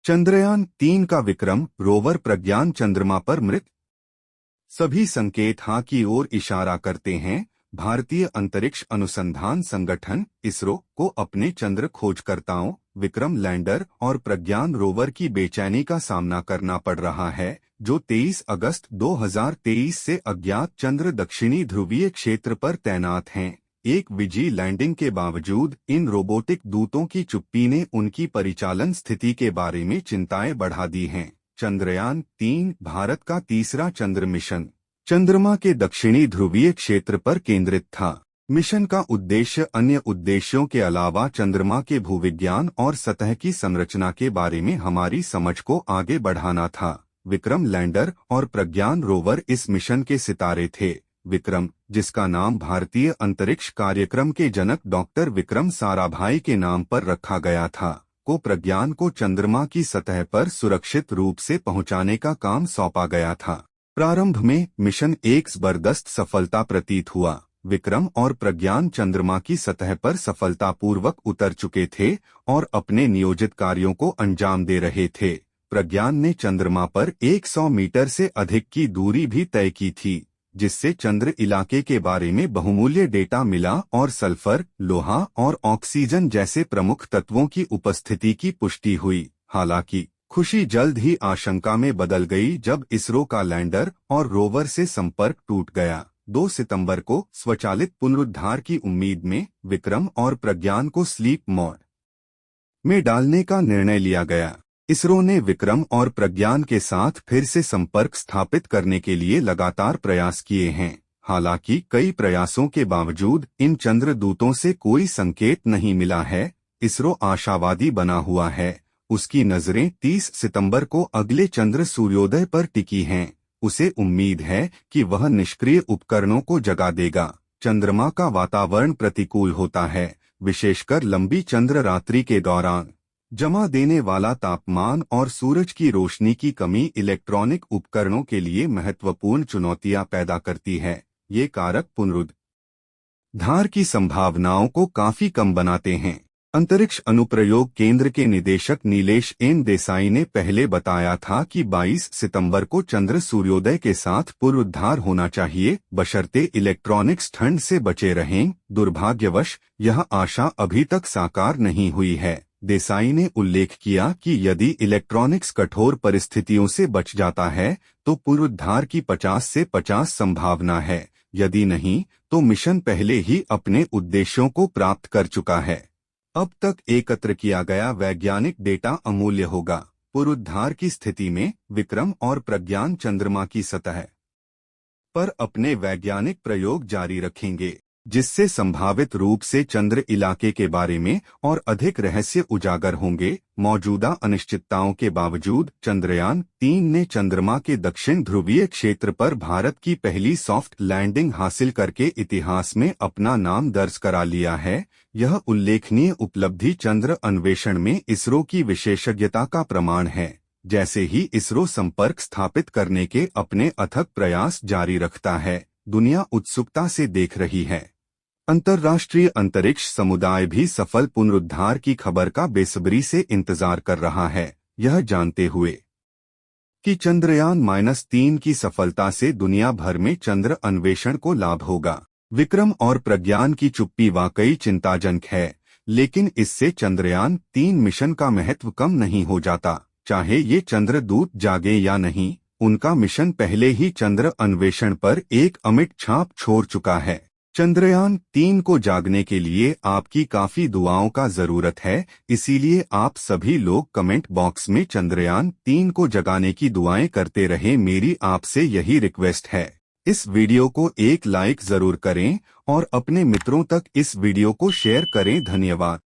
चंद्रयान-3 का विक्रम रोवर प्रज्ञान चंद्रमा पर मृत। सभी संकेत हाँ की ओर इशारा करते हैं। भारतीय अंतरिक्ष अनुसंधान संगठन इसरो को अपने चंद्र खोजकर्ताओं विक्रम लैंडर और प्रज्ञान रोवर की बेचैनी का सामना करना पड़ रहा है, जो 23 अगस्त 2023 से अज्ञात चंद्र दक्षिणी ध्रुवीय क्षेत्र पर तैनात हैं। एक विजी लैंडिंग के बावजूद इन रोबोटिक दूतों की चुप्पी ने उनकी परिचालन स्थिति के बारे में चिंताएं बढ़ा दी हैं। चंद्रयान-3 भारत का तीसरा चंद्र मिशन चंद्रमा के दक्षिणी ध्रुवीय क्षेत्र पर केंद्रित था। मिशन का उद्देश्य अन्य उद्देश्यों के अलावा चंद्रमा के भूविज्ञान और सतह की संरचना के बारे में हमारी समझ को आगे बढ़ाना था। विक्रम लैंडर और प्रज्ञान रोवर इस मिशन के सितारे थे। विक्रम, जिसका नाम भारतीय अंतरिक्ष कार्यक्रम के जनक डॉक्टर विक्रम साराभाई के नाम पर रखा गया था, को प्रज्ञान को चंद्रमा की सतह पर सुरक्षित रूप से पहुंचाने का काम सौंपा गया था। प्रारंभ में मिशन एक जबरदस्त सफलता प्रतीत हुआ। विक्रम और प्रज्ञान चंद्रमा की सतह पर सफलतापूर्वक उतर चुके थे और अपने नियोजित कार्यों को अंजाम दे रहे थे। प्रज्ञान ने चंद्रमा पर 100 मीटर से अधिक की दूरी भी तय की थी, जिससे चंद्र इलाके के बारे में बहुमूल्य डेटा मिला और सल्फर, लोहा और ऑक्सीजन जैसे प्रमुख तत्वों की उपस्थिति की पुष्टि हुई। हालांकि खुशी जल्द ही आशंका में बदल गई जब इसरो का लैंडर और रोवर से संपर्क टूट गया। 2 सितंबर को स्वचालित पुनरुद्धार की उम्मीद में विक्रम और प्रज्ञान को स्लीप मोड में डालने का निर्णय लिया गया। इसरो ने विक्रम और प्रज्ञान के साथ फिर से संपर्क स्थापित करने के लिए लगातार प्रयास किए हैं। हालांकि कई प्रयासों के बावजूद इन चंद्रदूतों से कोई संकेत नहीं मिला है। इसरो आशावादी बना हुआ है। उसकी नजरें 30 सितंबर को अगले चंद्र सूर्योदय पर टिकी हैं। उसे उम्मीद है कि वह निष्क्रिय उपकरणों को जगा देगा। चंद्रमा का वातावरण प्रतिकूल होता है, विशेषकर लंबी चंद्र रात्रि के दौरान। जमा देने वाला तापमान और सूरज की रोशनी की कमी इलेक्ट्रॉनिक उपकरणों के लिए महत्वपूर्ण चुनौतियां पैदा करती है। ये कारक पुनरुद्धार की संभावनाओं को काफी कम बनाते हैं। अंतरिक्ष अनुप्रयोग केंद्र के निदेशक नीलेश एन देसाई ने पहले बताया था कि 22 सितंबर को चंद्र सूर्योदय के साथ पुनरुद्धार होना चाहिए, बशर्ते इलेक्ट्रॉनिक्स ठंड से बचे रहें। दुर्भाग्यवश यह आशा अभी तक साकार नहीं हुई है। देसाई ने उल्लेख किया कि यदि इलेक्ट्रॉनिक्स कठोर परिस्थितियों से बच जाता है तो पुनरुद्धार की 50 से 50 संभावना है। यदि नहीं तो मिशन पहले ही अपने उद्देश्यों को प्राप्त कर चुका है। अब तक एकत्र किया गया वैज्ञानिक डेटा अमूल्य होगा। पुनरुद्धार की स्थिति में विक्रम और प्रज्ञान चंद्रमा की सतह पर अपने वैज्ञानिक प्रयोग जारी रखेंगे, जिससे संभावित रूप से चंद्र इलाके के बारे में और अधिक रहस्य उजागर होंगे। मौजूदा अनिश्चितताओं के बावजूद चंद्रयान-3 ने चंद्रमा के दक्षिण ध्रुवीय क्षेत्र पर भारत की पहली सॉफ्ट लैंडिंग हासिल करके इतिहास में अपना नाम दर्ज करा लिया है। यह उल्लेखनीय उपलब्धि चंद्र अन्वेषण में इसरो की विशेषज्ञता का प्रमाण है। जैसे ही इसरो संपर्क स्थापित करने के अपने अथक प्रयास जारी रखता है, दुनिया उत्सुकता से देख रही है। अंतर्राष्ट्रीय अंतरिक्ष समुदाय भी सफल पुनरुद्धार की खबर का बेसब्री से इंतजार कर रहा है, यह जानते हुए कि चंद्रयान-3 की सफलता से दुनिया भर में चंद्र अन्वेषण को लाभ होगा। विक्रम और प्रज्ञान की चुप्पी वाकई चिंताजनक है, लेकिन इससे चंद्रयान-3 मिशन का महत्व कम नहीं हो जाता। चाहे ये चंद्रदूत जागे या नहीं, उनका मिशन पहले ही चंद्र अन्वेषण पर एक अमिट छाप छोड़ चुका है। चंद्रयान-3 को जागने के लिए आपकी काफी दुआओं का जरूरत है, इसीलिए आप सभी लोग कमेंट बॉक्स में चंद्रयान-3 को जगाने की दुआएं करते रहें। मेरी आपसे यही रिक्वेस्ट है। इस वीडियो को एक लाइक जरूर करें और अपने मित्रों तक इस वीडियो को शेयर करें। धन्यवाद।